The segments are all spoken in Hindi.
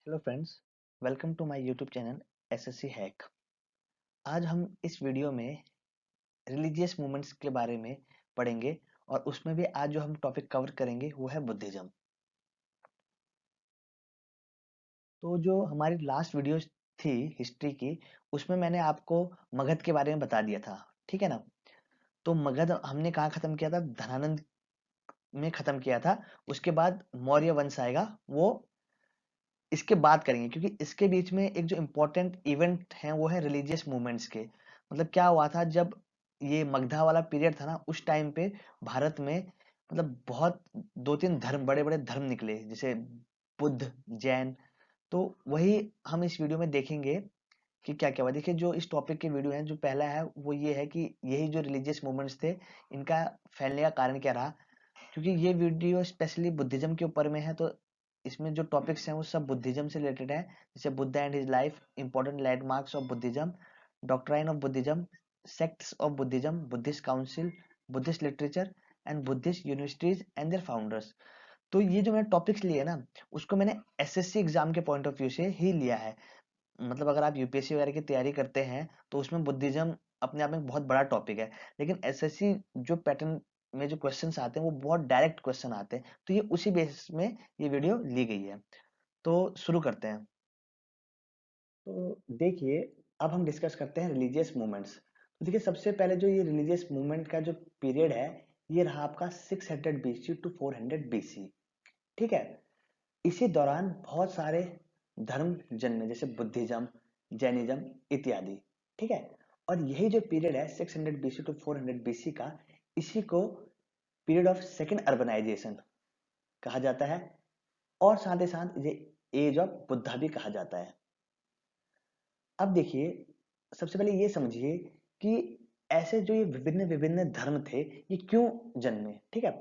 Hello friends, welcome to my YouTube channel SSC hack. आज हम इस वीडियो में रिलीजियस मूवमेंट्स के बारे में पढ़ेंगे और उसमें भी आज जो हम टॉपिक कवर करेंगे वो है बुद्धिज्म। तो जो हमारी लास्ट वीडियो थी हिस्ट्री की, उसमें मैंने आपको मगध के बारे में बता दिया था, ठीक है ना। तो मगध हमने कहाँ खत्म किया था? धनानंद में खत्म किया था। उसके बाद मौर्य वंश आएगा, वो इसके बात करेंगे क्योंकि इसके बीच में एक जो इम्पोर्टेंट इवेंट है वो है रिलीजियस मूवमेंट्स के। मतलब क्या हुआ था जब ये मगधा वाला पीरियड था ना, उस टाइम पे भारत में मतलब बहुत दो तीन धर्म, बड़े बड़े धर्म निकले, जैसे बुद्ध, जैन। तो वही हम इस वीडियो में देखेंगे कि क्या क्या हुआ। देखिए, जो इस टॉपिक के वीडियो है, जो पहला है वो ये है कि यही जो रिलीजियस मूवमेंट्स थे, इनका फैलने का कारण क्या रहा। क्योंकि ये वीडियो स्पेशली बुद्धिज्म के ऊपर में है, तो इसमें जो टॉपिक्स हैं वो सब बुद्धिज्म से रिलेटेड है। जैसे Buddha and his life, important landmarks of Buddhism, doctrine of Buddhism, sects of Buddhism, Buddhist council, Buddhist literature and Buddhist universities and their founders. तो ये जो मैंने टॉपिक्स लिए ना, उसको मैंने एसएससी एग्जाम के पॉइंट ऑफ व्यू से ही लिया है। मतलब अगर आप यूपीएससी वगैरह की तैयारी करते हैं तो उसमें बुद्धिज्म अपने आप में एक बहुत बड़ा टॉपिक है। लेकिन एसएससी जो पैटर्न में जो क्वेश्चंस आते हैं वो बहुत डायरेक्ट क्वेश्चन आते हैं, तो ये उसी बेसिस में ये वीडियो ली गई है। तो शुरू करते हैं। तो देखिए, अब हम डिस्कस करते हैं रिलीजियस मूवमेंट्स। तो देखिए, सबसे पहले जो ये रिलीजियस मूवमेंट का जो पीरियड है, ये रहा आपका 600 बीसी टू 400 बीसी। ठीक है। इसी दौरान बहुत सारे धर्म जन्मे, जैसे बुद्धिज्म, जैनिज्म इत्यादि। ठीक है। और यही जो पीरियड है 600 बीसी टू 400 बीसी का, इसी को पीरियड ऑफ सेकेंड अर्बनाइजेशन कहा जाता है, और साथ ही साथ ये एज ऑफ बुद्धा भी कहा जाता है। अब देखिए, सबसे पहले ये समझिए कि ऐसे जो ये विभिन्न विभिन्न धर्म थे, ये क्यों जन्मे। ठीक है।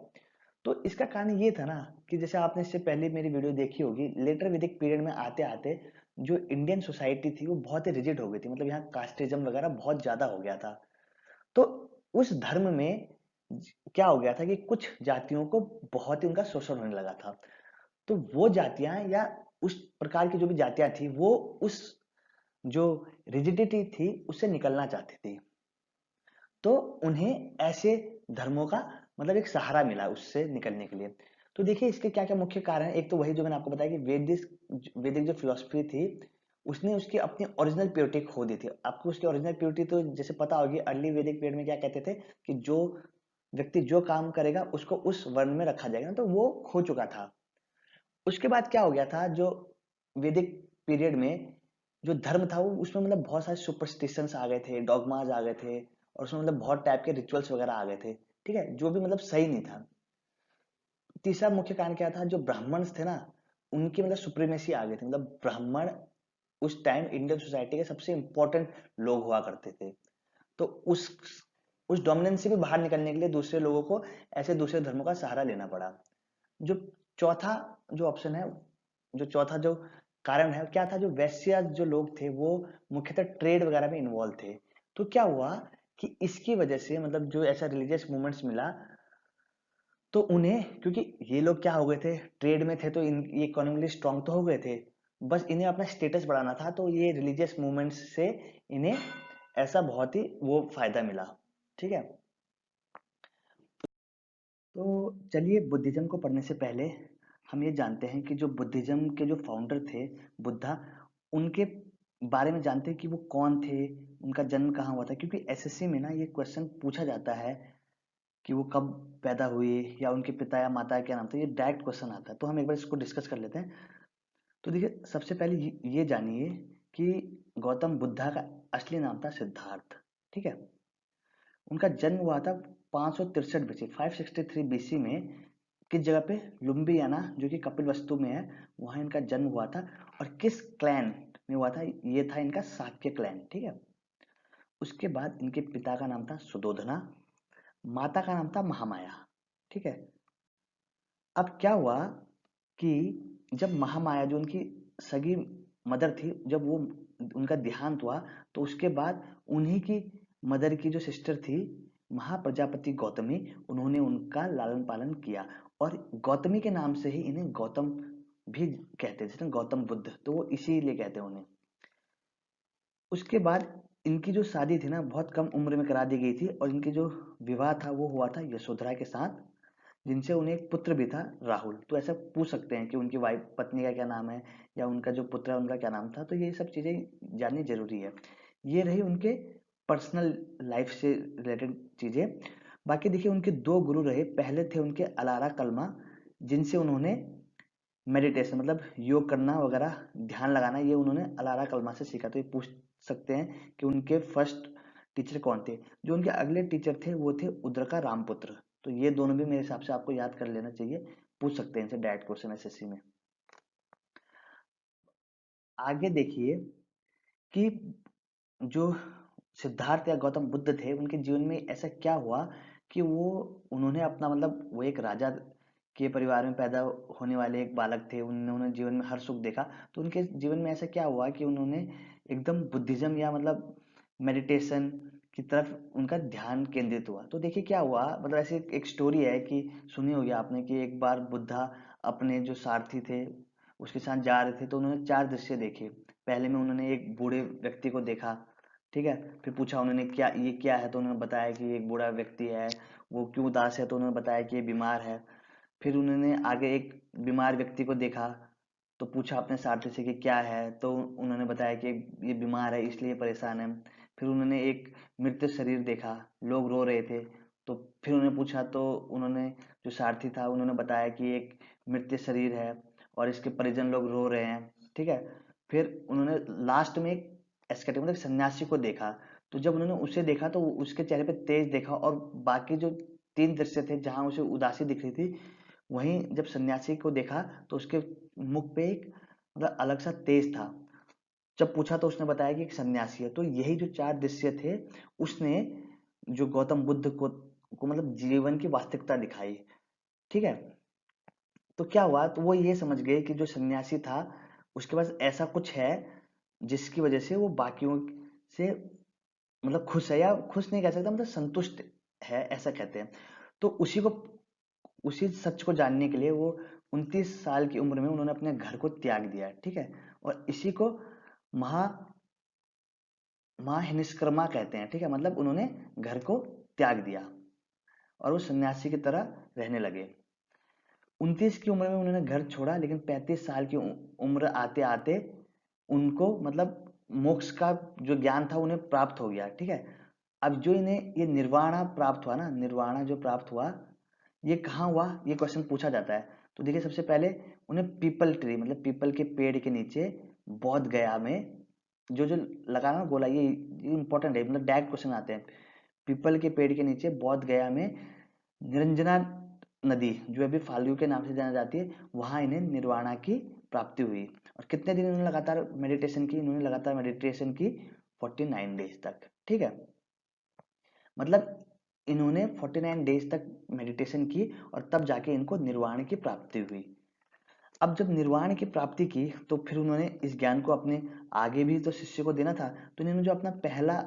तो इसका कारण ये था ना कि जैसे आपने इससे पहले मेरी वीडियो देखी होगी, लेटर वैदिक पीरियड में आते आते जो इंडियन सोसाइटी थी वो बहुत ही रिजिड हो गई थी। मतलब यहाँ कास्टिज्म वगैरह बहुत ज्यादा हो गया था। तो उस धर्म में क्या हो गया था कि कुछ जातियों को बहुत ही उनका शोषण होने लगा था। तो वो जातियां या उस प्रकार की जो भी जातियां थी, वो उस जो रिजिडिटी थी उससे निकलना चाहती थी। तो उन्हें ऐसे धर्मों का मतलब एक सहारा मिला उससे निकलने के लिए। तो देखिए, इसके क्या क्या मुख्य कारण है। एक तो वही जो मैंने आपको बताया कि वैदिक जो फिलोसफी थी, उसने उसकी अपनी ओरिजिनल प्योरिटी खो दी थी। आपको उसकी ओरिजिनल प्योरिटी तो जैसे पता होगी, अर्ली वैदिक पीरियड में क्या कहते थे कि जो व्यक्ति जो काम करेगा उसको उस वर्ण में रखा जाएगा, तो वो खो चुका था। उसके बाद क्या हो गया था, जो वैदिक पीरियड में जो धर्म था वो उसमें मतलब बहुत सारे सुपरस्टिशंस आ गए थे, डॉगमाज आ गए थे, और उसमें मतलब बहुत टाइप के रिचुअल्स वगैरह आ गए थे। ठीक है, जो भी मतलब सही नहीं था। तीसरा मुख्य कारण क्या था, जो ब्राह्मण्स थे ना, उनकी मतलब सुप्रीमेसी आ गई थी। मतलब ब्राह्मण उस टाइम इंडियन सोसाइटी के सबसे इंपॉर्टेंट लोग हुआ करते थे। तो उस डोमिनेंस से भी बाहर निकलने के लिए दूसरे लोगों को ऐसे दूसरे धर्मों का सहारा लेना पड़ा। जो चौथा जो ऑप्शन है, जो चौथा जो कारण है, क्या था, जो वैश्य जो लोग थे वो मुख्यतः ट्रेड वगैरह में इन्वॉल्व थे। तो क्या हुआ कि इसकी वजह से मतलब जो ऐसा रिलीजियस मूवमेंट्स मिला, तो उन्हें, क्योंकि ये लोग क्या हो गए थे, ट्रेड में थे, तो ये इकोनॉमिकली स्ट्रांग तो हो गए थे, बस इन्हें अपना स्टेटस बढ़ाना था। तो ये रिलीजियस मूवमेंट्स से इन्हें ऐसा बहुत ही वो फायदा मिला। ठीक है। तो चलिए, बुद्धिज्म को पढ़ने से पहले हम ये जानते हैं कि जो बुद्धिज्म के जो फाउंडर थे, बुद्धा, उनके बारे में जानते हैं कि वो कौन थे, उनका जन्म कहाँ हुआ था। क्योंकि एसएससी में ना ये क्वेश्चन पूछा जाता है कि वो कब पैदा हुए या उनके पिता या माता का क्या नाम था। ये डायरेक्ट क्वेश्चन आता है, तो हम एक बार इसको डिस्कस कर लेते हैं। तो देखिए, सबसे पहले ये जानिए कि गौतम बुद्धा का असली नाम था सिद्धार्थ। ठीक है। उनका जन्म हुआ था 563 बीसी, 563 बीसी में, किस जगह पे, लुम्बियाना, जो कि कपिलवस्तु में है, वहां इनका जन्म हुआ था। और किस क्लैन में हुआ था? ये था इनका शाक्य क्लैन। ठीक है। उसके बाद इनके पिता का नाम था सुदोधना, माता का नाम था महामाया। ठीक है। अब क्या हुआ कि जब महामाया, जो उनकी सगी मदर थी, जब वो उनका देहांत हुआ, तो उसके बाद उन्हीं की मदर की जो सिस्टर थी, महाप्रजापति गौतमी, उन्होंने उनका लालन पालन किया, और गौतमी के नाम से ही इन्हें गौतम भी कहते हैं, जैसे गौतम बुद्ध, तो वो इसीलिए कहते हैं उन्हें। उसके बाद इनकी जो शादी थी ना बहुत कम उम्र में करा दी गई थी, और इनकी जो विवाह था वो हुआ था यशोधरा के साथ, जिनसे उन्हें एक पुत्र भी था, राहुल। तो ऐसा पूछ सकते हैं कि उनकी वाइफ पत्नी का क्या नाम है, या उनका जो पुत्र है उनका क्या नाम था, तो ये सब चीजें जाननी जरूरी है। ये रही उनके पर्सनल लाइफ से रिलेटेड चीजें। बाकी देखिए उनके दो गुरु रहे, पहले थे उनके अलारा कल्मा, जिनसे उन्होंने मेडिटेशन मतलब योग करना वगैरह, ध्यान लगाना, ये उन्होंने अलारा कल्मा से सीखा। तो ये पूछ सकते हैं कि उनके फर्स्ट टीचर कौन थे। जो उनके अगले टीचर थे वो थे उद्रका रामपुत्र। तो ये दोनों भी मेरे हिसाब से आपको याद कर लेना चाहिए, पूछ सकते हैं इनसे डायरेक्ट क्वेश्चन एसएससी में। आगे देखिए कि जो सिद्धार्थ या गौतम बुद्ध थे उनके जीवन में ऐसा क्या हुआ कि वो उन्होंने अपना मतलब वो एक राजा के परिवार में पैदा होने वाले एक बालक थे, उन्होंने जीवन में हर सुख देखा। तो उनके जीवन में ऐसा क्या हुआ कि उन्होंने एकदम बुद्धिज्म या मतलब मेडिटेशन की तरफ उनका ध्यान केंद्रित हुआ। तो देखिए क्या हुआ, मतलब ऐसी एक स्टोरी है कि सुनी होगी आपने कि एक बार बुद्धा अपने जो सारथी थे उसके साथ जा रहे थे, तो उन्होंने चार दृश्य देखे। पहले में उन्होंने एक बूढ़े व्यक्ति को देखा, ठीक है। फिर पूछा उन्होंने क्या ये क्या है, तो उन्होंने बताया कि एक बूढ़ा व्यक्ति है, वो क्यों उदास है, तो उन्होंने बताया कि ये बीमार है। फिर उन्होंने आगे एक बीमार व्यक्ति को देखा, तो पूछा अपने साथी से कि क्या है, तो उन्होंने बताया कि ये बीमार है इसलिए परेशान है। फिर उन्होंने एक मृत शरीर देखा, लोग रो रहे थे, तो फिर उन्होंने पूछा, तो उन्होंने जो सारथी था उन्होंने बताया कि एक मृत शरीर है और इसके परिजन लोग रो रहे हैं, ठीक है। फिर उन्होंने लास्ट में एक एस्केटिक मतलब सन्यासी को देखा। तो जब उन्होंने उसे देखा तो उसके चेहरे पे तेज देखा, और बाकी जो तीन दृश्य थे जहां उसे उदासी दिख रही थी, वहीं जब सन्यासी को देखा तो उसके मुख पे एक मतलब अलग सा तेज था। जब पूछा तो उसने बताया कि एक सन्यासी है। तो यही जो चार दृश्य थे उसने जो गौतम बुद्ध को मतलब जीवन की वास्तविकता दिखाई, ठीक है। तो क्या हुआ, तो वो ये समझ गए कि जो सन्यासी था उसके पास ऐसा कुछ है जिसकी वजह से वो बाकियों से मतलब खुश है, या खुश नहीं कह सकता मतलब संतुष्ट है, ऐसा कहते हैं। तो उसी सच को जानने के लिए वो 29 साल की उम्र में उन्होंने अपने घर को त्याग दिया, ठीक है। और इसी को महा महानिष्कर्मा कहते हैं, ठीक है। मतलब उन्होंने घर को त्याग दिया और वो सन्यासी की तरह रहने लगे। 29 की उम्र में उन्होंने घर छोड़ा, लेकिन 35 साल की उम्र आते आते उनको मतलब मोक्ष का जो ज्ञान था उन्हें प्राप्त हो गया, ठीक है। अब जो इन्हें ये निर्वाणा प्राप्त हुआ ना, निर्वाणा जो प्राप्त हुआ ये कहाँ हुआ, ये क्वेश्चन पूछा जाता है। तो देखिए सबसे पहले उन्हें पीपल ट्री मतलब पीपल के पेड़ के नीचे बोध गया में जो जो लगाना ना बोला, ये इंपॉर्टेंट है, मतलब डायरेक्ट क्वेश्चन आते हैं। पीपल के पेड़ के नीचे बोध गया में निरंजना नदी जो अभी फाल्गु के नाम से जाना जाती है, वहां इन्हें निर्वाणा की प्राप्ति हुई। और कितने दिन इन्होंने लगातार मेडिटेशन की, इन्होंने लगातार मेडिटेशन की 49 डेज तक, ठीक है। मतलब इन्होंने 49 डेज तक मेडिटेशन की और तब जाके इनको निर्वाण की प्राप्ति हुई। अब जब निर्वाण की प्राप्ति की तो फिर उन्होंने इस ज्ञान को अपने आगे भी तो शिष्य को देना था। तो इन्होंने जो अपना पहला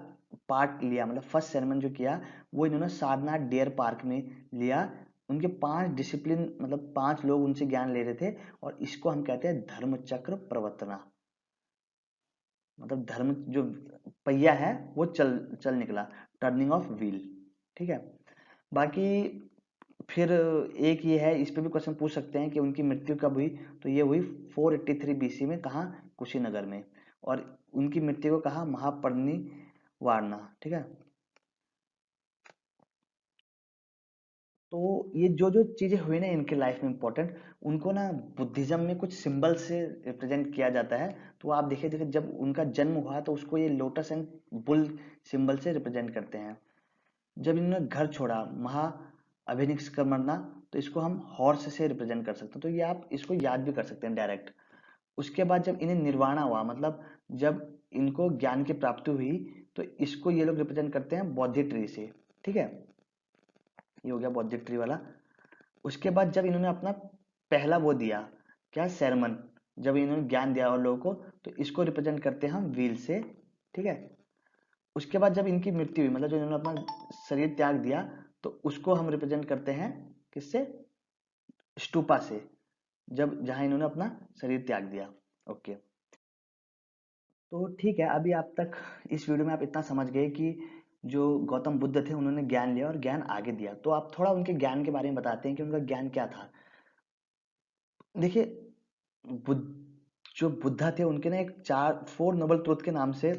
पार्ट लिया मतलब फर्स्ट सेरेमन जो किया, वो इन्होंने सारनाथ डियर पार्क में लिया। उनके 5 डिसिप्लिन मतलब 5 लोग उनसे ज्ञान ले रहे थे, और इसको हम कहते हैं धर्म चक्र प्रवर्तना। मतलब धर्म जो पहिया है वो चल चल निकला, टर्निंग ऑफ व्हील, ठीक है। बाकी फिर एक ये है, इस पे भी क्वेश्चन पूछ सकते हैं कि उनकी मृत्यु कब हुई। तो ये हुई 483 बीसी में, कहाँ, कुशीनगर में। और उनकी मृत्यु को कहा महापरिनिर्वाणा, ठीक है। तो ये जो जो चीजें हुई ना इनके लाइफ में इंपॉर्टेंट, उनको ना बुद्धिज्म में कुछ सिंबल से रिप्रेजेंट किया जाता है। तो आप देखिए देखिए जब उनका जन्म हुआ तो उसको ये लोटस एंड बुल सिंबल से रिप्रेजेंट करते हैं। जब इन्होंने घर छोड़ा महा अभिनिष्क्रमणा, तो इसको हम हॉर्स से रिप्रेजेंट कर सकते हैं। तो ये आप इसको याद भी कर सकते हैं डायरेक्ट। उसके बाद जब इन्हें निर्वाणा हुआ मतलब जब इनको ज्ञान की प्राप्ति हुई, तो इसको ये लोग रिप्रेजेंट करते हैं बौद्धि ट्री से, ठीक है। ये हो गया बौद्धिक ट्री वाला। उसके बाद जब इन्होंने अपना पहला वो दिया, क्या, सरमन, जब इन्होंने ज्ञान दिया और लोगों को, तो इसको रिप्रेजेंट करते हैं हम व्हील से, ठीक है। उसके बाद जब इनकी मृत्यु हुई मतलब जो इन्होंने अपना शरीर त्याग दिया, तो उसको हम रिप्रेजेंट करते हैं किससे, स्टूपा से। जब जहाँ इन्होंने अपना शरीर त्याग दिया। ओके, तो ठीक है, अभी आप तक इस वीडियो में आप इतना समझ गए कि जो गौतम बुद्ध थे उन्होंने ज्ञान लिया और ज्ञान आगे दिया। तो आप थोड़ा उनके ज्ञान के बारे में बताते हैं कि उनका ज्ञान क्या था। देखिए, बुद्ध जो बुद्धा थे उनके ना एक चार फोर नोबल ट्रुथ के नाम से,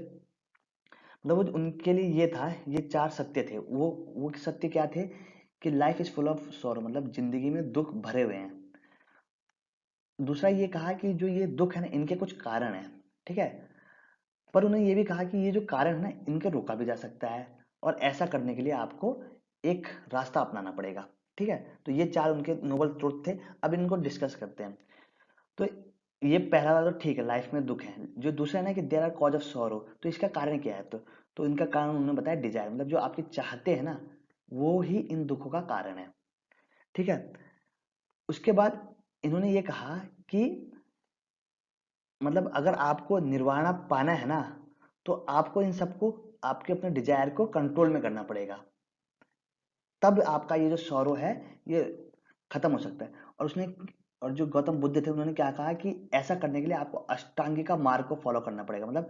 मतलब वो उनके लिए ये था, ये चार सत्य थे। वो सत्य क्या थे कि life is full of sorrow, मतलब जिंदगी में दुख भरे हुए हैं। दूसरा ये कहा कि जो ये दुख है ना, इनके कुछ कारण हैं, ठीक है। पर उन्होंने ये भी कहा कि ये जो कारण है ना, इनके रोका भी जा सकता है, और ऐसा करने के लिए आपको एक रास्ता अपनाना पड़ेगा, ठीक है। तो ये चार उनके नोबल ट्रुथ थे। अब इनको डिस्कस करते हैं। तो ये पहला वाला तो ठीक है, लाइफ में दुख है। जो दूसरा है ना कि there are cause of sorrow, तो इसका कारण क्या है? तो इनका कारण उन्होंने बताया डिजायर, मतलब जो आपके चाहते हैं ना, वो ही इन दुखों का कारण है, ठीक है। उसके बाद इन्होंने ये कहा कि मतलब अगर आपको निर्वाणा पाना है ना, तो आपको इन सबको, आपके अपने डिजायर को कंट्रोल में करना पड़ेगा, तब आपका ये जो सौरो है ये खत्म हो सकता है। और उसने, और जो गौतम बुद्ध थे उन्होंने क्या कहा कि ऐसा करने के लिए आपको अष्टांगिका मार्ग को फॉलो करना पड़ेगा। मतलब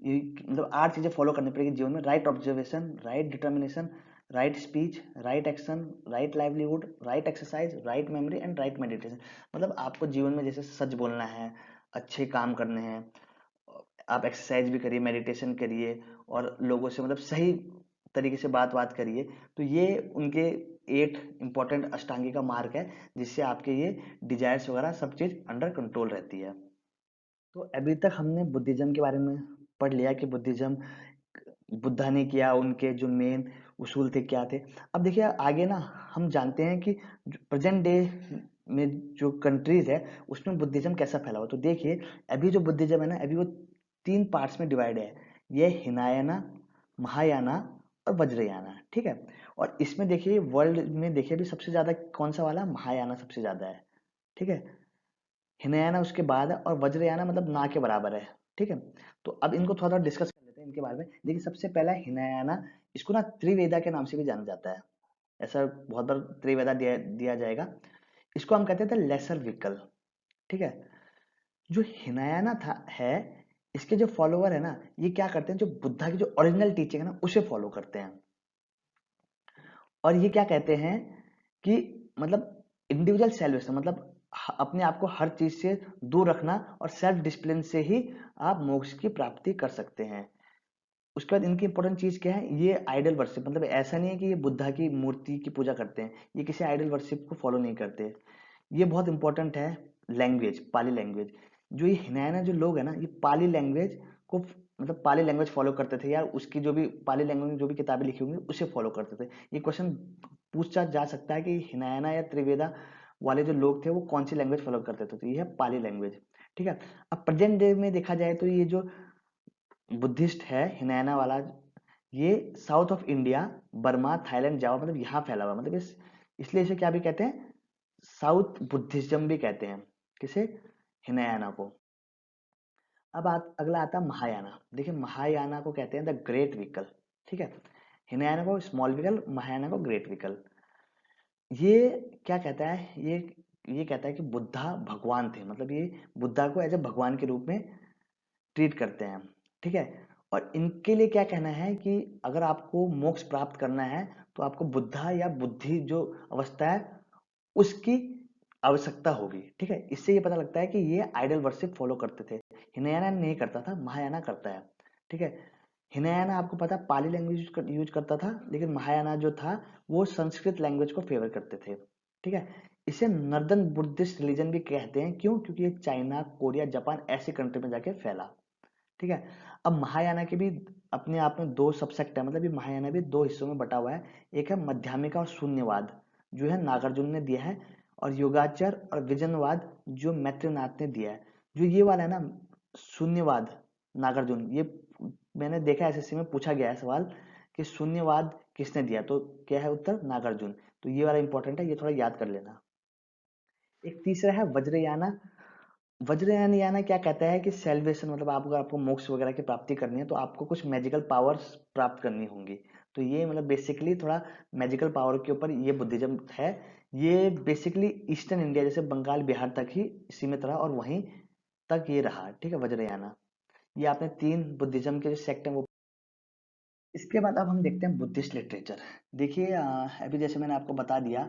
ये, मतलब 8 चीजें फॉलो करनी पड़ेगी जीवन में: right observation, right determination, right speech, right action, right livelihood, right exercise, write memory and right meditation. मतलब आपको जीवन में जैसे सच बोलना है, अच्छे काम करने हैं, आप एक्सरसाइज भी करिए, मेडिटेशन करिए, और लोगों से मतलब सही तरीके से बात करिए। तो ये उनके 8 इंपॉर्टेंट अष्टांगिका मार्ग है, जिससे आपके ये डिजायर्स वगैरह सब चीज अंडर कंट्रोल रहती है। तो अभी तक हमने बुद्धिज्म के बारे में पढ़ लिया कि बुद्धिज्म बुद्धा ने किया, उनके जो मेन उसूल थे क्या थे। अब देखिए आगे ना, हम जानते हैं कि प्रेजेंट डे में जो कंट्रीज है उसमें बुद्धिज्म कैसा फैला हुआ। तो देखिए, अभी जो बुद्धिज्म है ना, अभी वो 3 पार्ट्स में डिवाइड है। ये हिनायाना, महायाना और वज्रयाना, ठीक है। और इसमें देखिए वर्ल्ड में देखिए अभी सबसे ज्यादा कौन सा वाला, महायाना सबसे ज्यादा है, ठीक है। हिनयाना उसके बाद है, और वज्रयाना मतलब ना के बराबर है, ठीक है। तो अब इनको थोड़ा डिस्कस कर लेते हैं इनके बारे में। देखिए सबसे पहला हिनयाना, इसको ना त्रिवेदा के नाम से भी जाना जाता है। ऐसा बहुत बार त्रिवेदा दिया जाएगा। इसको हम कहते थे लेसर व्हीकल, ठीक है। जो हिनयाना था है, इसके जो फॉलोवर है ना, ये क्या करते हैं, जो बुद्धा की जो ओरिजिनल टीचिंग है ना उसे फॉलो करते हैं। और ये क्या कहते हैं कि मतलब इंडिविजुअल सेल्वेशन, मतलब अपने आप को हर चीज से दूर रखना, और सेल्फ डिसिप्लिन से ही आप मोक्ष की प्राप्ति कर सकते हैं। उसके बाद इनकी इंपॉर्टेंट चीज क्या है, ये आइडल वर्शिप, मतलब ऐसा नहीं है कि ये बुद्धा की मूर्ति की पूजा करते हैं, ये किसी आइडल वर्शिप को फॉलो नहीं करते। ये बहुत इंपॉर्टेंट है। लैंग्वेज, पाली लैंग्वेज, जो ये हिनयाना जो लोग है ना, ये पाली लैंग्वेज को, मतलब पाली लैंग्वेज फॉलो करते थे यार। उसकी जो भी पाली लैंग्वेज में जो भी किताबें लिखी होंगी उसे फॉलो करते थे। ये क्वेश्चन पूछा जा सकता है कि हिनयाना या त्रिवेदा वाले जो लोग थे वो कौन सी लैंग्वेज फॉलो करते थे। तो ये है पाली लैंग्वेज, ठीक है। अब प्रेजेंट डे में देखा जाए तो ये जो बुद्धिस्ट है हिनयाना वाला, ये south of India, Burma, Thailand, Java, मतलब यहाँ फैला हुआ है। मतलब इसलिए इसे क्या भी कहते हैं, साउथ बुद्धिज्म भी कहते हैं, किसे, हिनयाना को। अब अगला आता है महायाना। देखिए महायाना को कहते हैं द ग्रेट व्हीकल, ठीक है। हिनयाना को स्मॉल व्हीकल, महायाना को ग्रेट व्हीकल। ये क्या कहता है, ये कहता है कि बुद्धा भगवान थे, मतलब ये बुद्धा को एज ए भगवान के रूप में ट्रीट करते हैं, ठीक है। और इनके लिए क्या कहना है कि अगर आपको मोक्ष प्राप्त करना है, तो आपको बुद्धा या बुद्धि जो अवस्था है उसकी आवश्यकता होगी, ठीक है। इससे ये पता लगता है कि ये आइडल वर्शिप फॉलो करते थे। हिनयाना नहीं करता था, महायाना करता है, ठीक है। हिनयाना आपको पता है पाली लैंग्वेज यूज करता था, लेकिन महायाना जो था वो संस्कृत लैंग्वेज को फेवर करते थे, ठीक है। इसे नॉर्दर्न बुद्धिस्ट रिलीजन भी कहते हैं, क्यों? क्योंकि ये चाइना, कोरिया, जापान ऐसी कंट्री में जाके फैला, ठीक है। अब महायाना के भी अपने आप में 2 सबसेक्ट है, मतलब ये महायाना भी 2 हिस्सों में बटा हुआ है। एक है मध्यमिका और शून्यवाद, जो है नागार्जुन ने दिया है, और योगाचार और विजनवाद जो मैत्रेयनाथ ने दिया है। जो ये वाला है ना, शून्यवाद, नागार्जुन, ये मैंने देखा एसएससी में पूछा गया है सवाल कि शून्यवाद किसने दिया, तो क्या है उत्तर, नागार्जुन। तो ये वाला इंपॉर्टेंट है, ये थोड़ा याद कर लेना। एक तीसरा है वज्रयाना। वज्रयान याना क्या कहता है कि सेल्वेशन, मतलब आप अगर आपको मोक्ष वगैरह की प्राप्ति करनी है तो आपको कुछ मैजिकल पावर्स प्राप्त करनी होंगी। तो ये मतलब बेसिकली थोड़ा मैजिकल पावर के ऊपर ये बुद्धिज्म है। ये बेसिकली ईस्टर्न इंडिया जैसे बंगाल बिहार तक ही सीमित रहा और वहीं तक ये रहा, ठीक है, वज्रयाना। ये आपने 3 बुद्धिज्म के जो सेक्ट हैं वो। इसके बाद अब हम देखते हैं बुद्धिस्ट लिटरेचर। देखिए अभी जैसे मैंने आपको बता दिया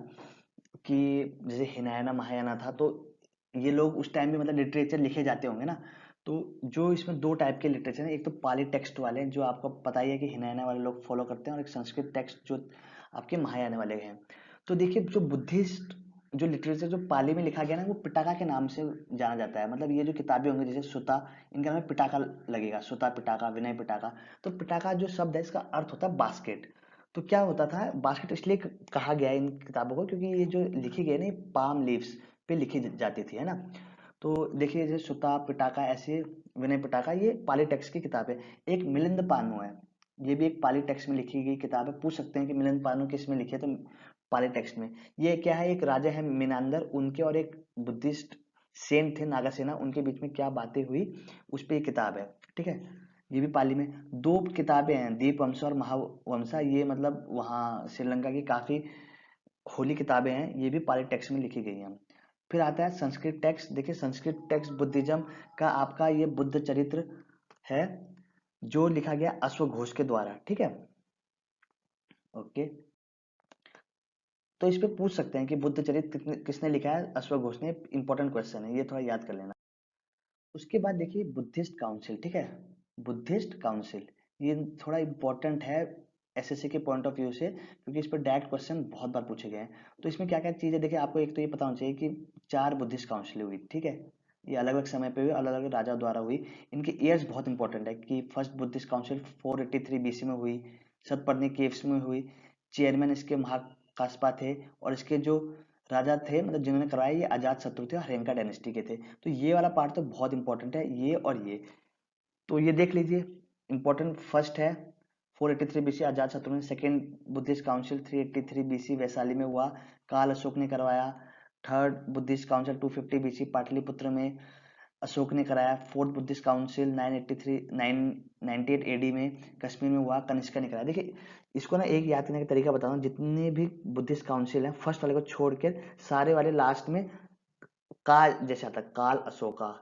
कि जैसे हिनायाना महायाना था, तो ये लोग उस टाइम भी मतलब लिटरेचर लिखे जाते होंगे ना। तो जो इसमें 2 टाइप के लिटरेचर हैं, एक तो पाली टेक्स्ट वाले हैं जो आपको पता ही है कि हिनायाना वाले लोग फॉलो करते हैं, और एक संस्कृत टेक्स्ट जो आपके महायाना वाले हैं। तो देखिए जो बुद्धिस्ट जो लिटरेचर जो पाली में लिखा गया ना, वो पिटाका के नाम से जाना जाता है। मतलब ये जो किताबें होंगी जैसे सुता, इनका नाम पिटाका लगेगा, सुता पिटाका, विनय पिटाका। तो पिटाका जो शब्द है इसका अर्थ होता है बास्केट। तो क्या होता था, बास्केट इसलिए कहा गया है इन किताबों को क्योंकि ये जो लिखी गई ना, पाम लीव्स पे लिखी जाती थी, है ना। तो देखिए जैसे सुता पिटाका, ऐसे विनय पिटाका, ये पाली टेक्स्ट की किताब है। एक मिलिंद पानु है, ये भी एक पाली टेक्स्ट में लिखी गई किताब है। पूछ सकते हैं कि मिलिंद पानु किस में लिखी है, तो पाली टेक्स्ट में। ये क्या है, एक राजा है मीनांदर, उनके और एक बुद्धिस्ट सेंट थे नागासेना, उनके बीच में क्या बातें हुई उस पे ये किताब है, ठीक है। ये भी पाली में। 2 किताबें हैं, दीपवंसा और महावंसा, ये मतलब वहाँ श्रीलंका की काफी होली किताबें हैं, ये भी पाली टेक्स्ट में लिखी गई हैं। फिर आता है संस्कृत टेक्स्ट। देखिए संस्कृत टेक्स्ट बुद्धिज्म का आपका ये बुद्ध चरित्र है, जो लिखा गया अश्वघोष के द्वारा, ठीक है। ओके, तो इस पे पूछ सकते हैं कि बुद्ध चरित्र किसने लिखा है, अश्वघोष ने। इंपॉर्टेंट क्वेश्चन है ये, थोड़ा याद कर लेना। उसके बाद देखिए बुद्धिस्ट काउंसिल, ठीक है। बुद्धिस्ट काउंसिल ये थोड़ा इंपॉर्टेंट है एसएससी के पॉइंट ऑफ व्यू से, क्योंकि इस पर डायरेक्ट क्वेश्चन बहुत बार पूछे गए हैं। तो इसमें क्या क्या चीजें देखिए, आपको एक तो ये पता होना चाहिए कि 4 बुद्धिस्ट काउंसिल हुई, ठीक है। ये अलग अलग समय पे हुई, अलग अलग राजा द्वारा हुई। इनके ईयर्स बहुत इंपॉर्टेंट है कि फर्स्ट बुद्धिस्ट काउंसिल 483 बीसी में हुई, सतपर्णी केव्स में हुई। चेयरमैन इसके महाकाशपा थे, और इसके जो राजा थे मतलब जिन्होंने करवाया, ये अजात शत्रु थे और हरेंका डायनेस्टी के थे। तो ये वाला पार्ट तो बहुत इंपॉर्टेंट है, ये और ये। तो ये देख लीजिए, इंपॉर्टेंट फर्स्ट है 483 बीसी अजात शत्रु ने। Second Buddhist council 383 BC Vaishali में हुआ, काल अशोक ने करवाया। Third Buddhist council 250 BC Pataliputra में अशोक ने कराया। फोर्थ बुद्धिस्ट काउंसिल 998 एडी में कश्मीर में हुआ, कनिष्का ने कराया। देखिए इसको ना एक याद करने का तरीका बताता हूँ, जितने भी बुद्धिस्ट काउंसिल हैं फर्स्ट वाले को छोड़कर सारे वाले लास्ट में काल जैसे आता है, काल अशोका,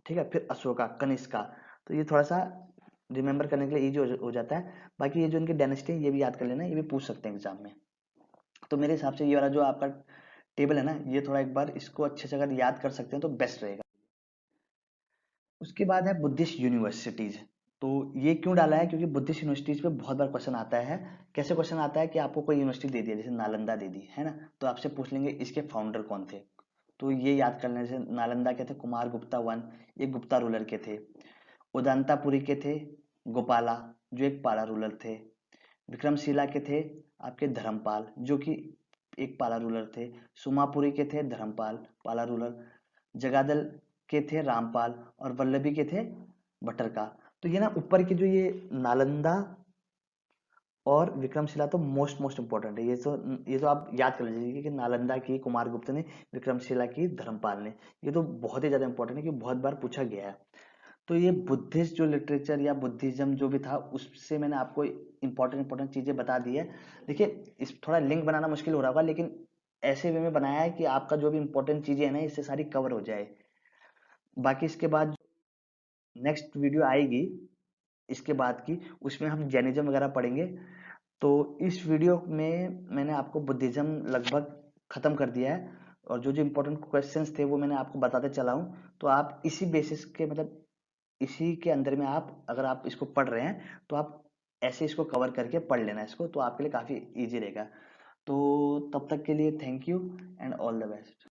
ठीक है, फिर अशोका, कनिष्का। तो ये थोड़ा सा रिमेंबर करने के लिए इजी हो जाता है। बाकी ये जो इनकी डायनेस्टी है ये भी याद कर लेना, ये भी पूछ सकते हैं एग्जाम में। तो मेरे हिसाब से ये वाला जो आपका टेबल है ना, ये थोड़ा एक बार इसको अच्छे से अगर याद कर सकते हैं तो बेस्ट रहेगा। उसके बाद है बुद्धिस्ट यूनिवर्सिटीज। तो ये क्यों डाला है, क्योंकि बुद्धिस्ट यूनिवर्सिटीज पे बहुत बार क्वेश्चन आता है। कैसे क्वेश्चन आता है कि आपको कोई यूनिवर्सिटी दे दिया, जैसे नालंदा दे दी है ना, तो आपसे पूछ लेंगे इसके फाउंडर कौन थे। तो ये याद कर लें, जैसे नालंदा के थे कुमार गुप्ता वन, ये गुप्ता रूलर के थे। उदंतापुरी के थे गोपाला, जो एक पाला रूलर थे। विक्रमशिला के थे आपके धर्मपाल, जो कि एक पाला रूलर थे। सुमापुरी के थे धर्मपाल, पाला रूलर। जगादल के थे रामपाल, और वल्लभी के थे भट्टरका। तो ये ना ऊपर के जो ये नालंदा और विक्रमशिला तो मोस्ट मोस्ट इंपॉर्टेंट है। ये तो आप याद कर लीजिए कि नालंदा की कुमारगुप्त ने, विक्रमशिला की धर्मपाल ने। ये तो बहुत ही ज्यादा इंपॉर्टेंट है, कि बहुत बार पूछा गया है। तो ये बुद्धिस्ट जो लिटरेचर या बुद्धिज्म जो भी था, उससे मैंने आपको इंपॉर्टेंट इंपॉर्टेंट चीजें बता दी है। देखिए इस थोड़ा लिंक बनाना मुश्किल हो रहा होगा, लेकिन ऐसे वे में बनाया है कि आपका जो भी इंपॉर्टेंट चीजें है ना, इससे सारी कवर हो जाए। बाकी इसके बाद नेक्स्ट वीडियो आएगी इसके बाद की, उसमें हम जैनिज्म वगैरह पढ़ेंगे। तो इस वीडियो में मैंने आपको बुद्धिज्म लगभग खत्म कर दिया है, और जो जो इंपॉर्टेंट क्वेश्चंस थे वो मैंने आपको बताते चला हूँ। तो आप इसी बेसिस के मतलब इसी के अंदर में आप अगर आप इसको पढ़ रहे हैं तो आप ऐसे इसको कवर करके पढ़ लेना इसको, तो आपके लिए काफी इजी रहेगा। तो तब तक के लिए thank you and all the best.